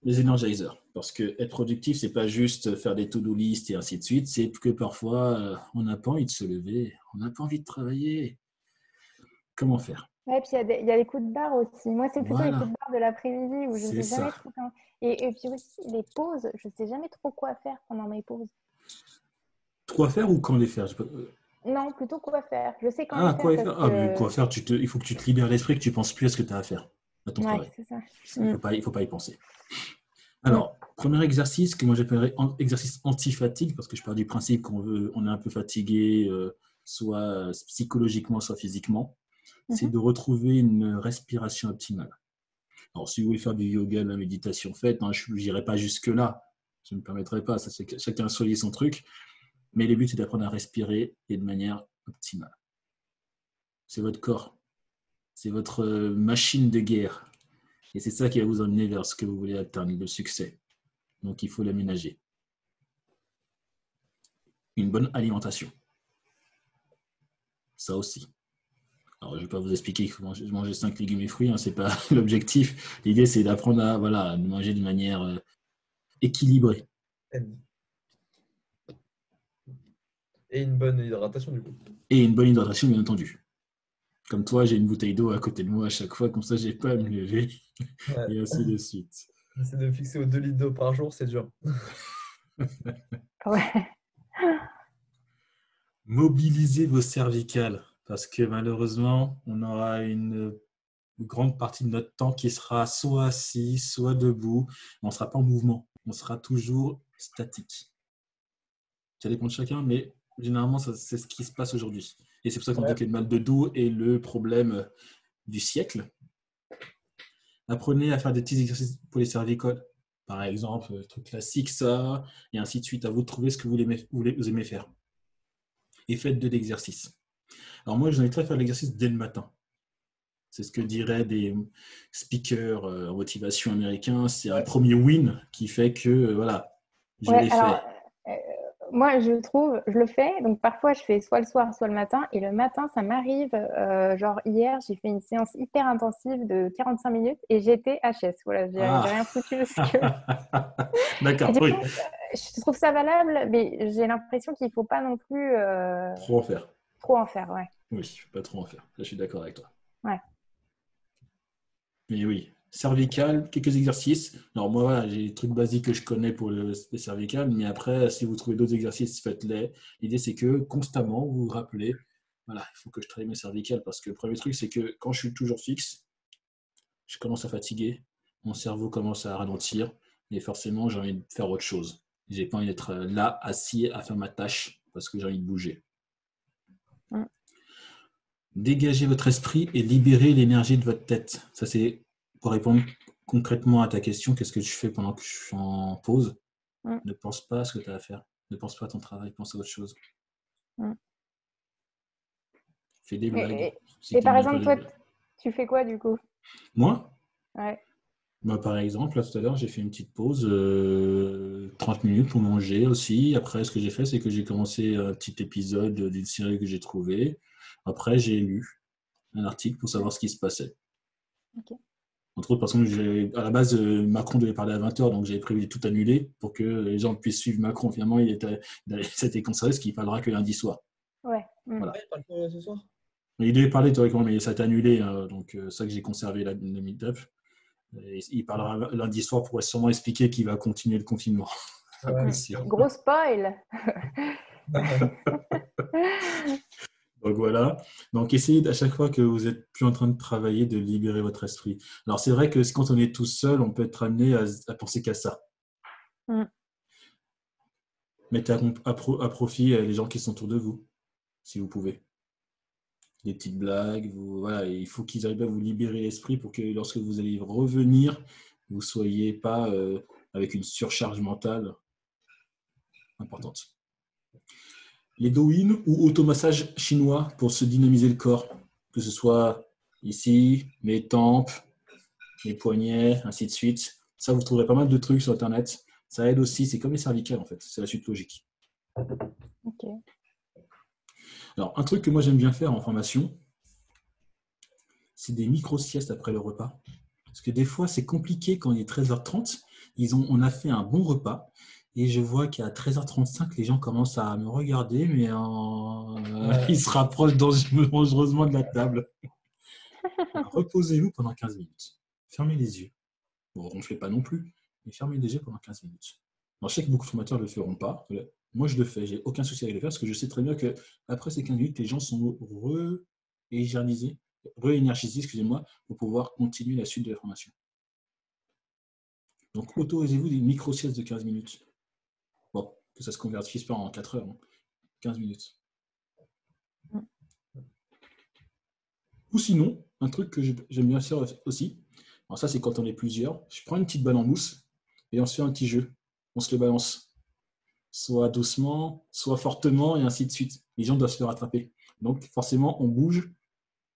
Les energizers. Parce que être productif, c'est pas juste faire des to-do list et ainsi de suite. C'est que parfois, on n'a pas envie de se lever, on n'a pas envie de travailler. Comment faire? Ouais, puis il y a les coups de barre aussi. Moi, c'est plutôt les coups Voilà, de barre de l'après-midi où je ne c'est sais jamais ça. trop quand. Et puis aussi, les pauses, je ne sais jamais trop quoi faire pendant mes pauses. Quoi faire ou quand les faire? Non, plutôt quoi faire. Je sais quand les Ah, faire quoi parce faire? Ah, mais que. quoi faire? Il faut que tu te libères l'esprit, que tu penses plus à ce que tu as à faire, à ton Ouais, travail. c'est ça. Il Mm, faut pas y penser. mm, Alors, premier exercice que moi j'appellerais exercice anti-fatigue, parce que je pars du principe on est un peu fatigué, soit psychologiquement, soit physiquement, c'est mhm. de retrouver une respiration optimale. Alors, si vous voulez faire du yoga, de la méditation, faites, hein, je n'irai pas jusque-là, je ne me permettrai pas, ça, chacun choisit son truc, mais le but c'est d'apprendre à respirer et de manière optimale. C'est votre corps, c'est votre machine de guerre, et c'est ça qui va vous emmener vers ce que vous voulez atteindre, le succès. Donc, il faut l'aménager. Une bonne alimentation. Ça aussi. Alors, je ne vais pas vous expliquer qu'il faut manger 5 légumes et fruits, hein, ce n'est pas l'objectif. L'idée, c'est d'apprendre à voilà, manger de manière équilibrée. Et une bonne hydratation, du coup. Et une bonne hydratation, bien entendu. Comme toi, j'ai une bouteille d'eau à côté de moi à chaque fois, comme ça, je n'ai pas à me lever, Ouais. et ainsi de suite. J'essaie de me fixer aux 2 litres d'eau par jour, c'est dur. Ouais. Mobilisez vos cervicales, parce que malheureusement, on aura une grande partie de notre temps qui sera soit assis, soit debout. On ne sera pas en mouvement, on sera toujours statique. Ça dépend de chacun, mais généralement, c'est ce qui se passe aujourd'hui. Et c'est pour ça qu'on dit Ouais. que le mal de dos est le problème du siècle. Apprenez à faire des petits exercices pour les cervicales. Par exemple, le truc classique, ça, et ainsi de suite. À vous de trouver ce que vous aimez faire. Et faites de l'exercice. Alors moi, je vous inviterais à faire l'exercice dès le matin. C'est ce que diraient des speakers en motivation américains. C'est un Ouais. premier win qui fait que, voilà, je Ouais, l'ai alors, fait. euh, moi, je trouve, je le fais, donc parfois je fais soit le soir, soit le matin, et le matin, ça m'arrive, genre hier, j'ai fait une séance hyper intensive de 45 minutes, et j'étais HS, voilà, j'ai Ah rien foutu parce que, et d'accord, du oui. coup, je trouve ça valable, mais j'ai l'impression qu'il faut pas non plus Trop en faire. trop en faire, ouais, Oui, pas trop en faire. Là, je suis d'accord avec toi. ouais, Mais oui, cervical, quelques exercices. Alors moi, voilà, j'ai des trucs basiques que je connais pour les cervicales, mais après, si vous trouvez d'autres exercices, faites-les. L'idée, c'est que constamment, vous vous rappelez, voilà, il faut que je travaille mes cervicales, parce que le premier truc, c'est que quand je suis toujours fixe, je commence à fatiguer, mon cerveau commence à ralentir, et forcément, j'ai envie de faire autre chose. J'ai pas envie d'être là, assis, à faire ma tâche, parce que j'ai envie de bouger. mm, Dégagez votre esprit et libérez l'énergie de votre tête. Ça, c'est pour répondre concrètement à ta question, qu'est-ce que tu fais pendant que je suis en pause? mm, Ne pense pas à ce que tu as à faire. Ne pense pas à ton travail, pense à autre chose. mm. Fais des blagues, Et, si et tu aimes par bien faire exemple, des toi, blagues. tu fais quoi du coup? Moi, Ouais, par exemple, là, tout à l'heure, j'ai fait une petite pause, 30 minutes pour manger aussi. Après, ce que j'ai fait, c'est que j'ai commencé un petit épisode d'une série que j'ai trouvée. Après, j'ai lu un article pour savoir ce qui se passait. ok. Entre autres, parce que à la base, Macron devait parler à 20h, donc j'avais prévu de tout annuler pour que les gens puissent suivre Macron. Finalement, ça a été conservé, ce qu'il ne parlera que lundi soir. Ouais, mm, Voilà. Ouais, parle quoi ce soir? Mais il devait parler théoriquement, mais ça a été annulé, hein, donc ça que j'ai conservé le meet-up. Et il parlera lundi soir pour sûrement expliquer qu'il va continuer le confinement. À coup Ouais. mm. sûr. Gros spoil! Donc voilà. Donc essayez à chaque fois que vous êtes plus en train de travailler, de libérer votre esprit. Alors c'est vrai que quand on est tout seul, on peut être amené à penser qu'à ça. Mm. Mettez à profit les gens qui sont autour de vous, si vous pouvez. Des petites blagues, voilà, il faut qu'ils arrivent à vous libérer l'esprit pour que lorsque vous allez revenir, vous ne soyez pas avec une surcharge mentale importante. Les douyin ou automassage chinois pour se dynamiser le corps, que ce soit ici, les tempes, les poignets, ainsi de suite. Ça, vous trouverez pas mal de trucs sur Internet. Ça aide aussi, c'est comme les cervicales en fait, c'est la suite logique. Ok. Alors, un truc que moi j'aime bien faire en formation, c'est des micro-siestes après le repas. Parce que des fois, c'est compliqué quand il est 13h30. On a fait un bon repas. Et je vois qu'à 13h35, les gens commencent à me regarder, mais ils se rapprochent dangereusement de la table. Alors, reposez-vous pendant 15 minutes. Fermez les yeux. Bon, on ne fait pas non plus, mais fermez les yeux pendant 15 minutes. Alors, je sais que beaucoup de formateurs ne le feront pas. Moi, je le fais. J'ai aucun souci avec le faire parce que je sais très bien qu'après ces 15 minutes, les gens sont re-énergisés, excusez-moi, pour pouvoir continuer la suite de la formation. Donc, autorisez-vous des micro-siestes de 15 minutes. Bon, que ça se convertisse pas en 4 heures, hein. 15 minutes. Ou sinon, un truc que j'aime bien faire aussi, alors ça c'est quand on est plusieurs, je prends une petite balle en mousse et on se fait un petit jeu. On se le balance. Soit doucement, soit fortement, et ainsi de suite. Les gens doivent se le rattraper. Donc forcément, on bouge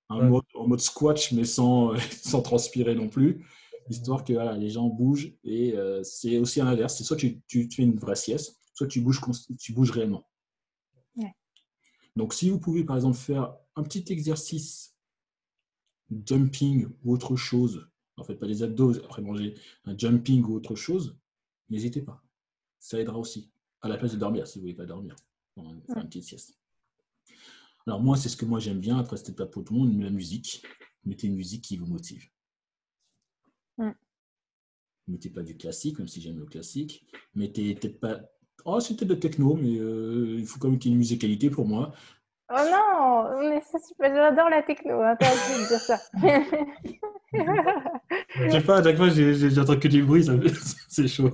en mode squash, mais sans, sans transpirer non plus, histoire que voilà, les gens bougent. Et c'est aussi à l'inverse. C'est soit tu fais une vraie sieste, soit tu bouges réellement. Ouais. Donc si vous pouvez par exemple faire un petit exercice jumping ou autre chose, en fait pas des abdos après manger, un jumping ou autre chose, n'hésitez pas. Ça aidera aussi. À la place de dormir, si vous ne voulez pas dormir. On va faire une petite sieste. Alors moi, c'est ce que moi j'aime bien. Après, c'était pas pour tout le monde, mais la musique. Mettez une musique qui vous motive. Mettez pas du classique, même si j'aime le classique. Mettez peut-être pas... Oh, c'est peut-être de techno, mais il faut quand même qu'il y ait une musicalité pour moi. Oh non, mais ça, j'adore la techno, hein, t'as arrêté de dire ça. Je sais pas, à chaque fois, j'entends que du bruit, c'est chaud.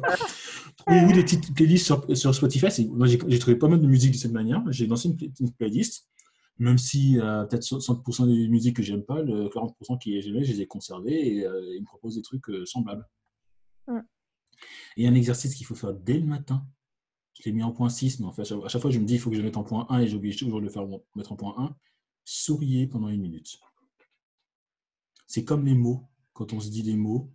Trouvez-vous des petites playlists sur Spotify. Moi, j'ai trouvé pas mal de musique de cette manière. J'ai lancé une playlist, même si peut-être 60% des musiques que j'aime pas, le 40% qui j'aimais, je les ai conservées et ils me proposent des trucs semblables. Et un exercice qu'il faut faire dès le matin. Je l'ai mis en point 6, mais en fait, à chaque fois, je me dis il faut que je le mette en point 1 et j'oublie toujours de le mettre en point 1. Souriez pendant 1 minute. C'est comme les mots. Quand on se dit des mots,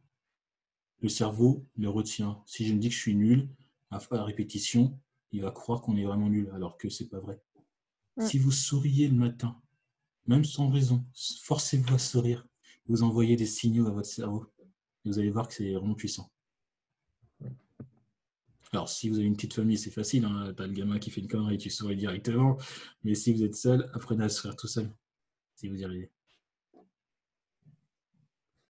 le cerveau le retient. Si je me dis que je suis nul, à répétition, il va croire qu'on est vraiment nul, alors que c'est pas vrai. Si vous souriez le matin, même sans raison, forcez-vous à sourire. Vous envoyez des signaux à votre cerveau. Et vous allez voir que c'est vraiment puissant. Alors, si vous avez une petite famille, c'est facile. Hein, t'as le gamin qui fait une connerie et tu souris directement. Mais si vous êtes seul, apprenez à sourire tout seul. Si vous y arrivez.